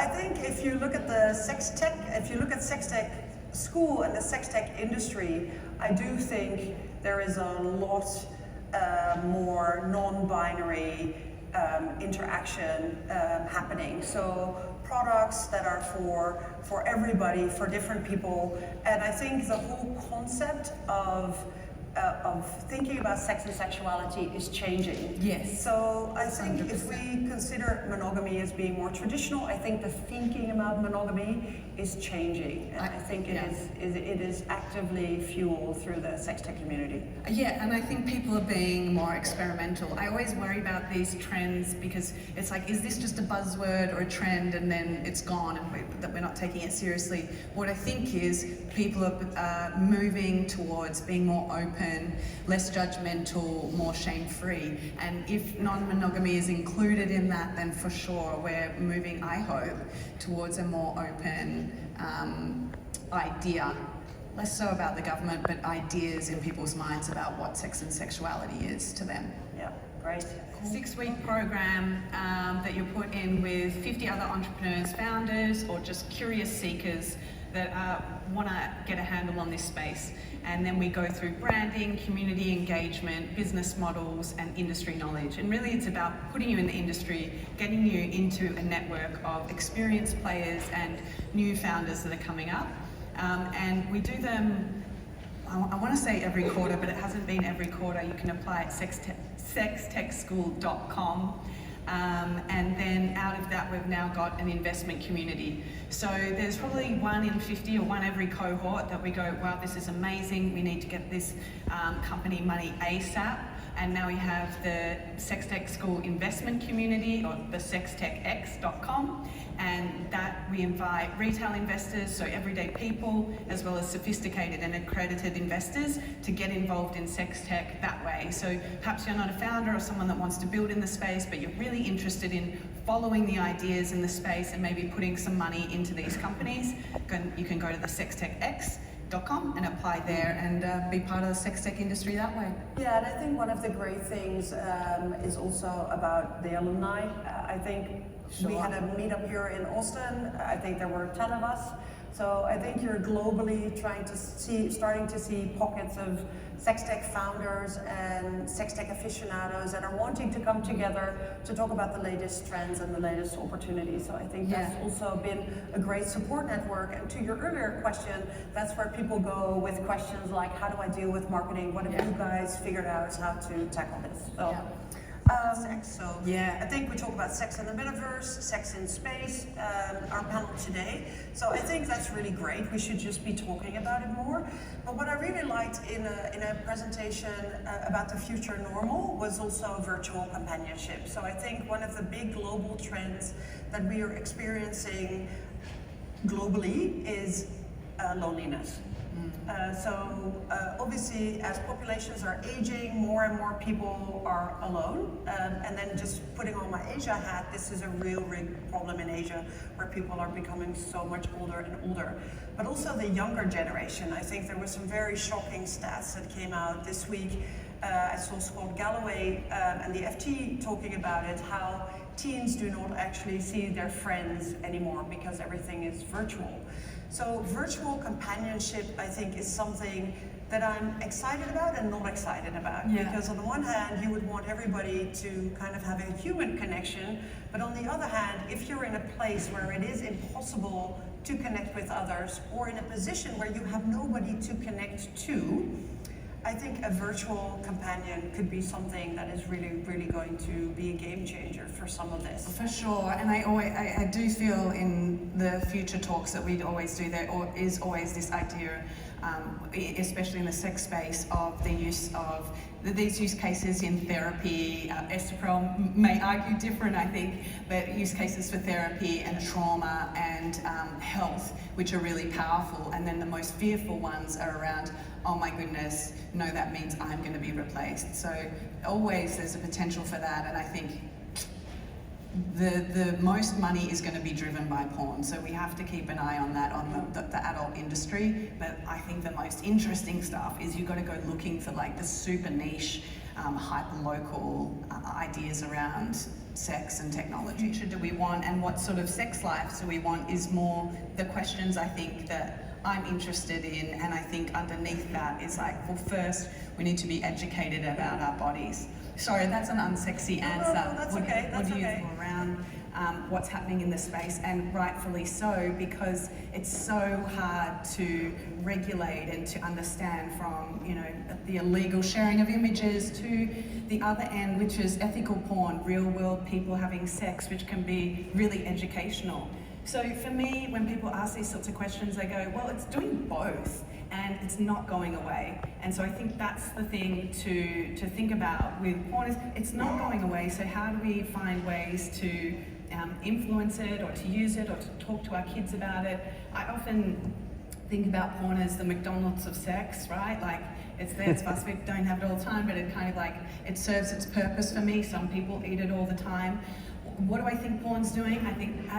I think if you look at the Sextech school and the Sextech industry, I do think there is a lot more non-binary interaction happening. So products that are for everybody, for different people, and I think the whole concept of thinking about sex and sexuality is changing. Yes. So I think 100%. if we consider monogamy as being more traditional, I think the thinking about monogamy is changing, and I think it is actively fueled through the Sextech community. Yeah, and I think people are being more experimental. I always worry about these trends because it's like, is this just a buzzword or a trend and then it's gone and that we're not taking it seriously? What I think is people are moving towards being more open, less judgmental, more shame-free. And if non-monogamy is included in that, then for sure we're moving, I hope, towards a more open idea. Less so about the government, but ideas in people's minds about what sex and sexuality is to them. Yeah, great. 6-week program that you're put in with 50 other entrepreneurs, founders, or just curious seekers that want to get a handle on this space. And then we go through branding, community engagement, business models, and industry knowledge. And really it's about putting you in the industry, getting you into a network of experienced players and new founders that are coming up. And we do them, I want to say every quarter, but it hasn't been every quarter. You can apply at sextechschool.com. And then out of that, we've now got an investment community. So there's probably 1 in 50 or 1 every cohort that we go, wow, this is amazing. We need to get this company money ASAP. And now we have the Sextech School investment community, or the sextechx.com. And that we invite retail investors, so everyday people, as well as sophisticated and accredited investors to get involved in sex tech that way. So perhaps you're not a founder or someone that wants to build in the space, but you're really interested in following the ideas in the space and maybe putting some money into these companies. You can go to the sextechx.com and apply there and be part of the sex tech industry that way. Yeah, and I think one of the great things is also about the alumni. I think we had a meetup here in Austin. I think there were 10 of us. So I think you're globally starting to see pockets of Sextech founders and Sextech aficionados that are wanting to come together to talk about the latest trends and the latest opportunities. So I think that's also been a great support network. And to your earlier question, that's where people go with questions like, how do I deal with marketing? What have you guys figured out how to tackle this? So. Sex. So I think we talk about sex in the metaverse, sex in space, our panel today. So I think that's really great. We should just be talking about it more. But what I really liked in a presentation about the future normal was also virtual companionship. So I think one of the big global trends that we are experiencing globally is loneliness. Obviously, as populations are aging, more and more people are alone. And then just putting on my Asia hat, this is a real problem in Asia, where people are becoming so much older and older. But also the younger generation. I think there were some very shocking stats that came out this week. I saw Scott Galloway and the FT talking about it, how teens do not actually see their friends anymore because everything is virtual. So virtual companionship, I think, is something that I'm excited about and not excited about. Because on the one hand, you would want everybody to kind of have a human connection, but on the other hand, if you're in a place where it is impossible to connect with others, or in a position where you have nobody to connect to, I think a virtual companion could be something that is really, really going to be a game changer for some of this. For sure, and I do feel in the future talks that we'd always do, there is always this idea, especially in the sex space, of the use of these use cases in therapy. Esther Perel may argue different, I think, but use cases for therapy and trauma and health, which are really powerful. And then the most fearful ones are around, oh my goodness, no, that means I'm going to be replaced. So always there's a potential for that, and I think the most money is going to be driven by porn, so we have to keep an eye on that, on the adult industry. But I think the most interesting stuff is you've got to go looking for like the super niche, hyper local ideas around sex and technology do we want, and what sort of sex lives do we want, is more the questions I think that I'm interested in. And I think underneath that is like, well, first we need to be educated about our bodies. Sorry, that's an unsexy answer. No, that's okay. What do you feel around what's happening in the space? And rightfully so, because it's so hard to regulate and to understand, from, you know, the illegal sharing of images to the other end, which is ethical porn, real world people having sex, which can be really educational. So for me, when people ask these sorts of questions, they go, well, it's doing both, and it's not going away. And so I think that's the thing to think about with porn, is it's not going away. So how do we find ways to influence it, or to use it, or to talk to our kids about it? I often think about porn as the McDonald's of sex, right? Like, it's there, it's fast food, don't have it all the time, but it kind of like, it serves its purpose for me. Some people eat it all the time. What do I think porn's doing? I think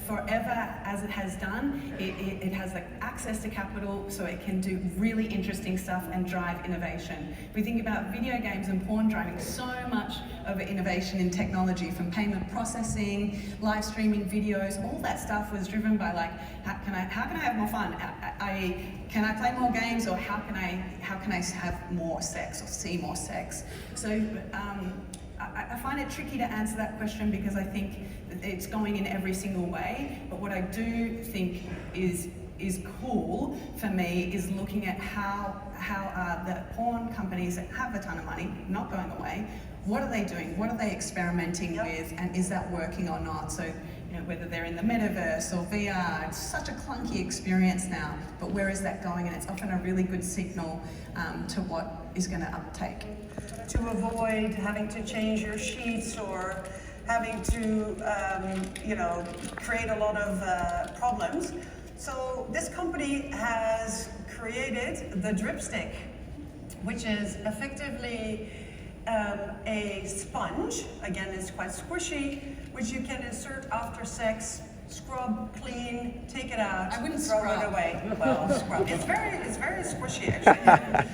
forever, as it has done, it has like access to capital, so it can do really interesting stuff and drive innovation. If we think about video games and porn driving so much of innovation in technology, from payment processing, live streaming videos, all that stuff was driven by like, how can I have more fun? Can I play more games, or how can I have more sex or see more sex? So I find it tricky to answer that question, because I think it's going in every single way. But what I do think is cool for me is looking at how are the porn companies that have a ton of money, not going away, what are they doing? What are they experimenting with? And is that working or not? So, you know, whether they're in the metaverse or VR, it's such a clunky experience now, but where is that going? And it's often a really good signal to what is going to uptake. To avoid having to change your sheets, or having to, you know, create a lot of problems. So this company has created the dripstick, which is effectively a sponge. Again, it's quite squishy, which you can insert after sex, scrub, clean, take it out, I wouldn't throw scrub. it away. Well, scrub. It's very squishy, actually.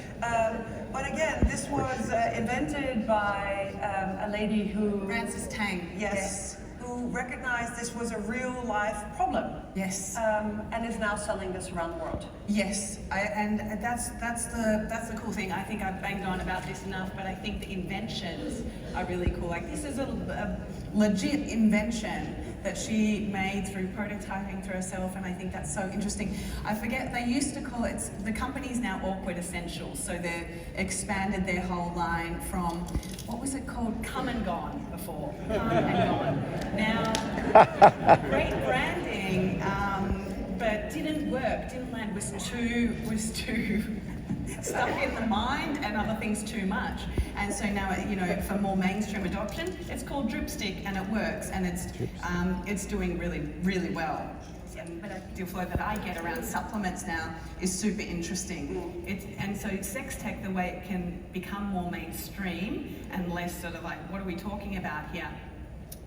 But again, this was invented by a lady who... Frances Tang. Yes. Who recognized this was a real life problem. Yes. And is now selling this around the world. Yes, and that's the cool thing. I think I've banged on about this enough, but I think the inventions are really cool. Like, this is a legit invention that she made through prototyping through herself, and I think that's so interesting. I forget, they used to call it, the company's now Awkward Essentials, so they've expanded their whole line from, what was it called? Come and Gone before. Come and Gone. Now, great branding, but didn't work, didn't land, was too stuck in the mind, and other things too much. And so now, you know, for more mainstream adoption, it's called Dripstick, and it works, and it's doing really well. But a deal flow that I get around supplements now is super interesting. And so Sextech, the way it can become more mainstream and less sort of like, what are we talking about here,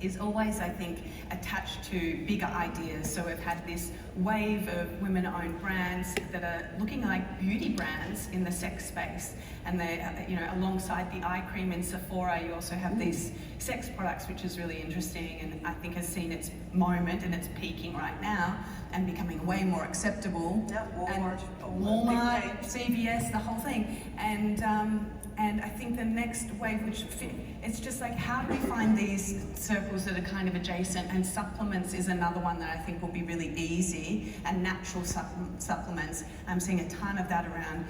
is always, I think, attached to bigger ideas. So we've had this wave of women-owned brands that are looking like beauty brands in the sex space, and they, you know, alongside the eye cream in Sephora, you also have these sex products, which is really interesting, and I think has seen its moment, and it's peaking right now and becoming way more acceptable. Yeah, Walmart, CVS, the whole thing, and I think the next wave, it's just like, how do we find these circles that are kind of adjacent? And supplements is another one that I think will be really easy, and natural supplements. I'm seeing a ton of that around,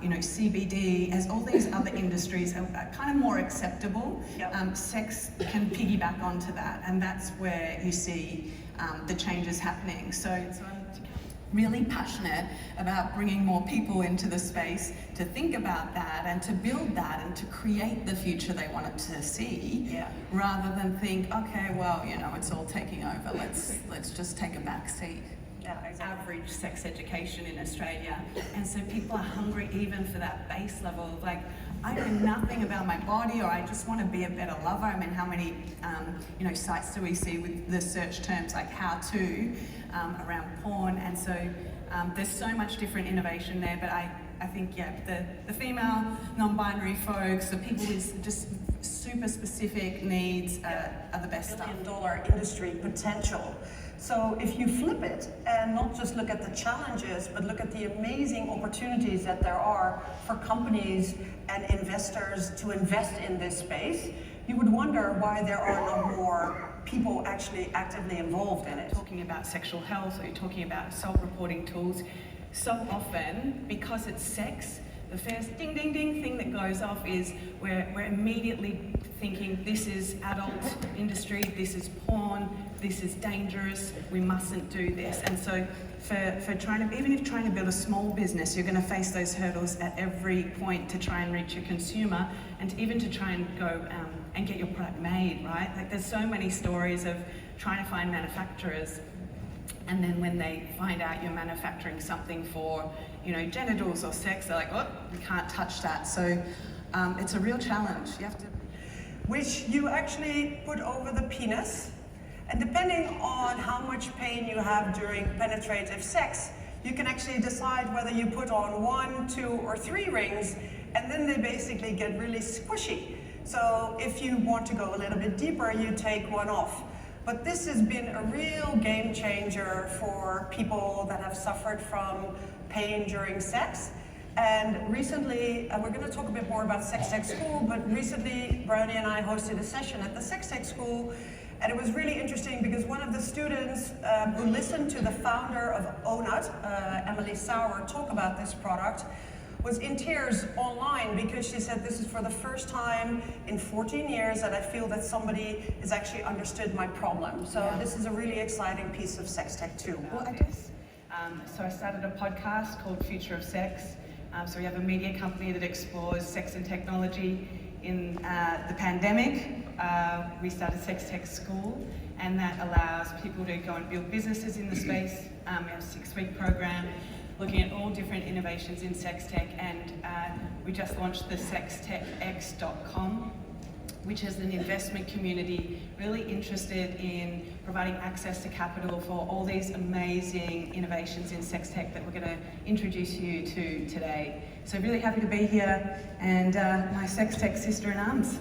you know, CBD, as all these other industries are kind of more acceptable. Yep. Sex can piggyback onto that, and that's where you see the changes happening. So I'm really passionate about bringing more people into the space to think about that, and to build that, and to create the future they want it to see, rather than think, okay, well, you know, it's all taking over, let's just take a back seat. Yeah, exactly. Average sex education in Australia, and so people are hungry even for that base level of like, I know nothing about my body, or I just want to be a better lover. I mean, how many you know, sites do we see with the search terms like how to around porn? And so there's so much different innovation there, but I think, yeah, the female, non-binary folks, the people with just super specific needs are the best stuff. $1 billion industry potential. So if you flip it and not just look at the challenges, but look at the amazing opportunities that there are for companies and investors to invest in this space, you would wonder why there are no more people actually actively involved in it. Talking about sexual health, or you're talking about self-reporting tools, so often, because it's sex, the first ding ding ding thing that goes off is we're immediately thinking this is adult industry, this is porn, this is dangerous, we mustn't do this. And so for trying to, even if trying to build a small business, you're going to face those hurdles at every point to try and reach your consumer, and even to try and go and get your product made, right? Like there's so many stories of trying to find manufacturers, and then when they find out you're manufacturing something for, you know, genitals or sex, they're like, oh, we can't touch that. So it's a real challenge. You have to... Which you actually put over the penis, and depending on how much pain you have during penetrative sex, you can actually decide whether you put on 1, 2, or 3 rings, and then they basically get really squishy. So if you want to go a little bit deeper, you take one off. But this has been a real game changer for people that have suffered from pain during sex. And recently, we're going to talk a bit more about Sextech School, but recently Brownie and I hosted a session at the Sextech School, and it was really interesting because one of the students who listened to the founder of ONUT, Emily Sauer, talk about this product, was in tears online because she said, this is for the first time in 14 years that I feel that somebody has actually understood my problem. So this is a really exciting piece of sex tech too. Well, I guess, so I started a podcast called Future of Sex. So we have a media company that explores sex and technology. In the pandemic, we started Sextech School, and that allows people to go and build businesses in the space. We have a 6-week program looking at all different innovations in sex tech, and we just launched the sextechx.com, which is an investment community really interested in providing access to capital for all these amazing innovations in sex tech that we're going to introduce you to today. So really happy to be here, and my sex tech sister in arms.